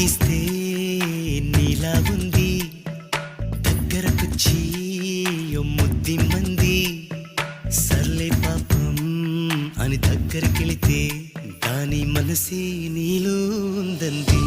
గీస్తే నీలా ఉంది దగ్గరకొచ్చి ముద్ది మంది సర్లే పాపం అని దగ్గరకెళితే దాని మనసే నీలో ఉందంది